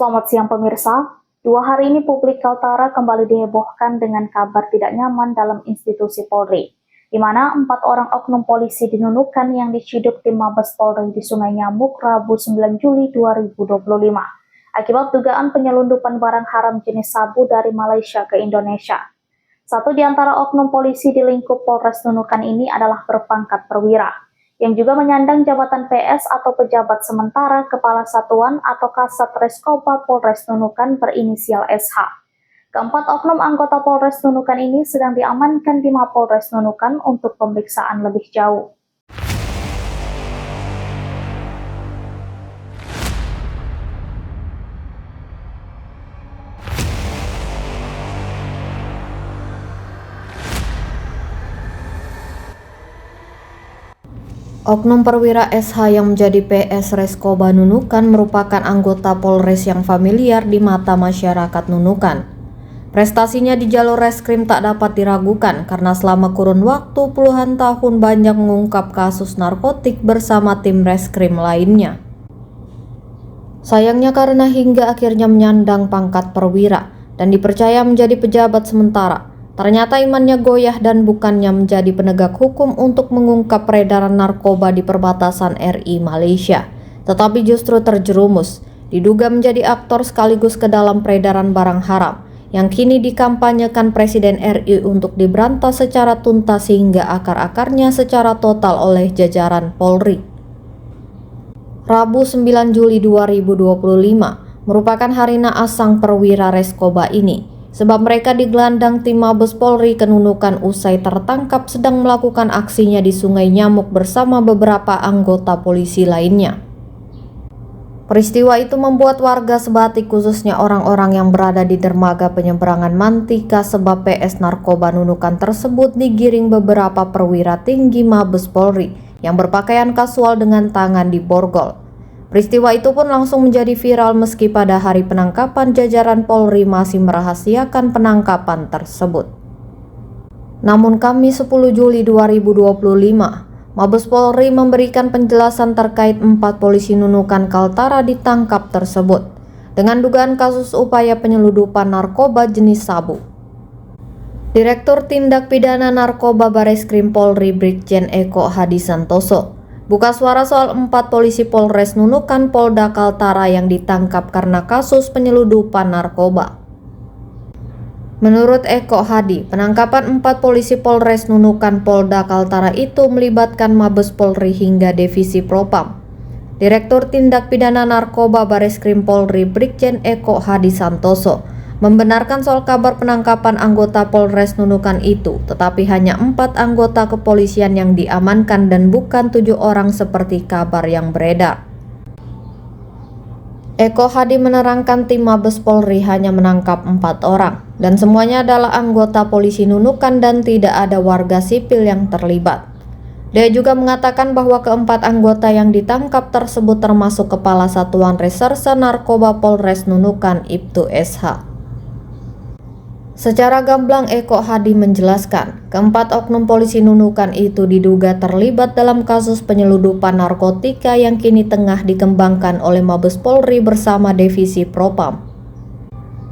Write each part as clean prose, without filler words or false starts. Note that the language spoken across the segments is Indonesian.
Selamat siang pemirsa, 2 hari ini publik Kaltara kembali dihebohkan dengan kabar tidak nyaman dalam institusi Polri, di mana 4 orang oknum polisi di Nunukan yang diciduk tim Mabes Polri di Sungai Nyamuk Rabu 9 Juli 2025, akibat dugaan penyelundupan barang haram jenis sabu dari Malaysia ke Indonesia. Satu di antara oknum polisi di lingkup Polres Nunukan ini adalah berpangkat perwira, yang juga menyandang jabatan PS atau pejabat sementara Kepala Satuan atau Kasat Reskoba Polres Nunukan berinisial SH. Keempat oknum anggota Polres Nunukan ini sedang diamankan di Mapolres Nunukan untuk pemeriksaan lebih jauh. Oknum perwira SH yang menjadi PS Reskoba Nunukan merupakan anggota Polres yang familiar di mata masyarakat Nunukan. Prestasinya di jalur reskrim tak dapat diragukan karena selama kurun waktu puluhan tahun banyak mengungkap kasus narkotik bersama tim reskrim lainnya. Sayangnya karena hingga akhirnya menyandang pangkat perwira dan dipercaya menjadi pejabat sementara, ternyata imannya goyah dan bukannya menjadi penegak hukum untuk mengungkap peredaran narkoba di perbatasan RI Malaysia, tetapi justru terjerumus, diduga menjadi aktor sekaligus ke dalam peredaran barang haram yang kini dikampanyekan Presiden RI untuk diberantas secara tuntas hingga akar-akarnya secara total oleh jajaran Polri. Rabu 9 Juli 2025 merupakan hari naas sang perwira Reskoba ini, sebab mereka digelandang tim Mabes Polri ke Nunukan usai tertangkap sedang melakukan aksinya di Sungai Nyamuk bersama beberapa anggota polisi lainnya. Peristiwa itu membuat warga sebatik khususnya orang-orang yang berada di dermaga penyeberangan Mantika sebab PS Narkoba Nunukan tersebut digiring beberapa perwira tinggi Mabes Polri yang berpakaian kasual dengan tangan di borgol. Peristiwa itu pun langsung menjadi viral meski pada hari penangkapan jajaran Polri masih merahasiakan penangkapan tersebut. Namun Kamis 10 Juli 2025, Mabes Polri memberikan penjelasan terkait 4 polisi Nunukan Kaltara ditangkap tersebut dengan dugaan kasus upaya penyelundupan narkoba jenis sabu. Direktur Tindak Pidana Narkoba Bareskrim Polri Brigjen Eko Hadi Santoso buka suara soal 4 polisi Polres Nunukan Polda Kaltara yang ditangkap karena kasus penyelundupan narkoba. Menurut Eko Hadi, penangkapan 4 polisi Polres Nunukan Polda Kaltara itu melibatkan Mabes Polri hingga Divisi Propam. Direktur Tindak Pidana Narkoba Bareskrim Polri Brigjen Eko Hadi Santoso membenarkan soal kabar penangkapan anggota Polres Nunukan itu, tetapi hanya 4 anggota kepolisian yang diamankan dan bukan 7 orang seperti kabar yang beredar. Eko Hadi menerangkan tim Mabes Polri hanya menangkap 4 orang dan semuanya adalah anggota polisi Nunukan dan tidak ada warga sipil yang terlibat. Dia juga mengatakan bahwa keempat anggota yang ditangkap tersebut termasuk Kepala Satuan Reserse Narkoba Polres Nunukan Ibtu SH. Secara gamblang Eko Hadi menjelaskan, keempat oknum polisi Nunukan itu diduga terlibat dalam kasus penyelundupan narkotika yang kini tengah dikembangkan oleh Mabes Polri bersama Divisi Propam.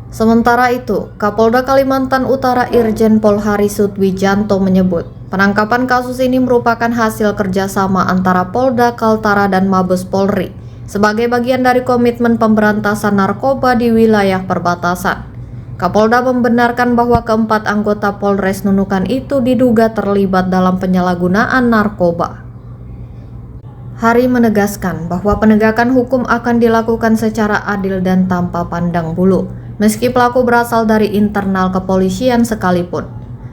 Sementara itu, Kapolda Kalimantan Utara Irjen Pol Hari Sudwijanto menyebut, penangkapan kasus ini merupakan hasil kerjasama antara Polda Kaltara dan Mabes Polri sebagai bagian dari komitmen pemberantasan narkoba di wilayah perbatasan. Kapolda membenarkan bahwa keempat anggota Polres Nunukan itu diduga terlibat dalam penyalahgunaan narkoba. Hari menegaskan bahwa penegakan hukum akan dilakukan secara adil dan tanpa pandang bulu, meski pelaku berasal dari internal kepolisian sekalipun.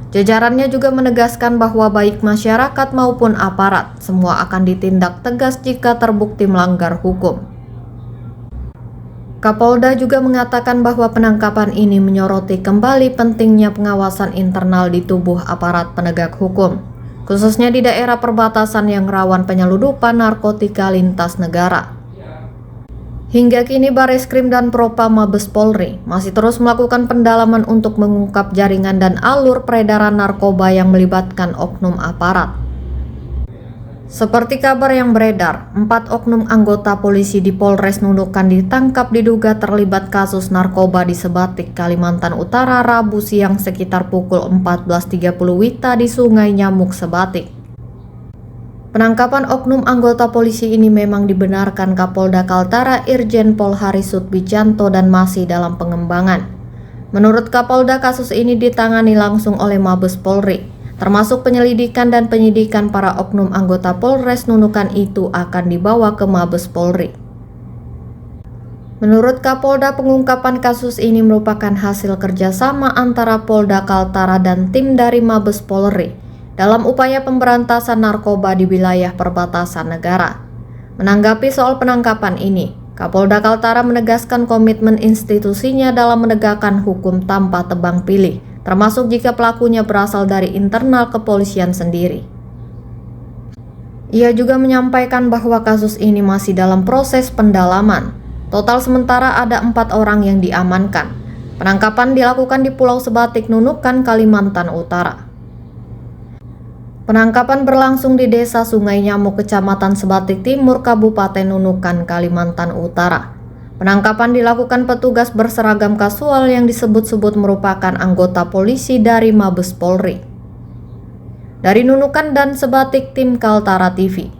Jajarannya juga menegaskan bahwa baik masyarakat maupun aparat, semua akan ditindak tegas jika terbukti melanggar hukum. Kapolda juga mengatakan bahwa penangkapan ini menyoroti kembali pentingnya pengawasan internal di tubuh aparat penegak hukum, khususnya di daerah perbatasan yang rawan penyelundupan narkotika lintas negara. Hingga kini Bareskrim dan Propam Mabes Polri masih terus melakukan pendalaman untuk mengungkap jaringan dan alur peredaran narkoba yang melibatkan oknum aparat. Seperti kabar yang beredar, 4 oknum anggota polisi di Polres Nunukan ditangkap diduga terlibat kasus narkoba di Sebatik, Kalimantan Utara, Rabu siang sekitar pukul 14.30 WITA di Sungai Nyamuk, Sebatik. Penangkapan oknum anggota polisi ini memang dibenarkan Kapolda Kaltara Irjen Pol Hari Sudbijanto dan masih dalam pengembangan. Menurut Kapolda, kasus ini ditangani langsung oleh Mabes Polri, termasuk penyelidikan dan penyidikan para oknum anggota Polres Nunukan itu akan dibawa ke Mabes Polri. Menurut Kapolda, pengungkapan kasus ini merupakan hasil kerjasama antara Polda Kaltara dan tim dari Mabes Polri dalam upaya pemberantasan narkoba di wilayah perbatasan negara. Menanggapi soal penangkapan ini, Kapolda Kaltara menegaskan komitmen institusinya dalam menegakkan hukum tanpa tebang pilih, termasuk jika pelakunya berasal dari internal kepolisian sendiri. Ia juga menyampaikan bahwa kasus ini masih dalam proses pendalaman. Total sementara ada 4 orang yang diamankan. Penangkapan dilakukan di Pulau Sebatik, Nunukan, Kalimantan Utara. Penangkapan berlangsung di Desa Sungai Nyamuk, Kecamatan Sebatik Timur, Kabupaten Nunukan, Kalimantan Utara. Penangkapan dilakukan petugas berseragam kasual yang disebut-sebut merupakan anggota polisi dari Mabes Polri. Dari Nunukan dan Sebatik, tim Kaltara TV.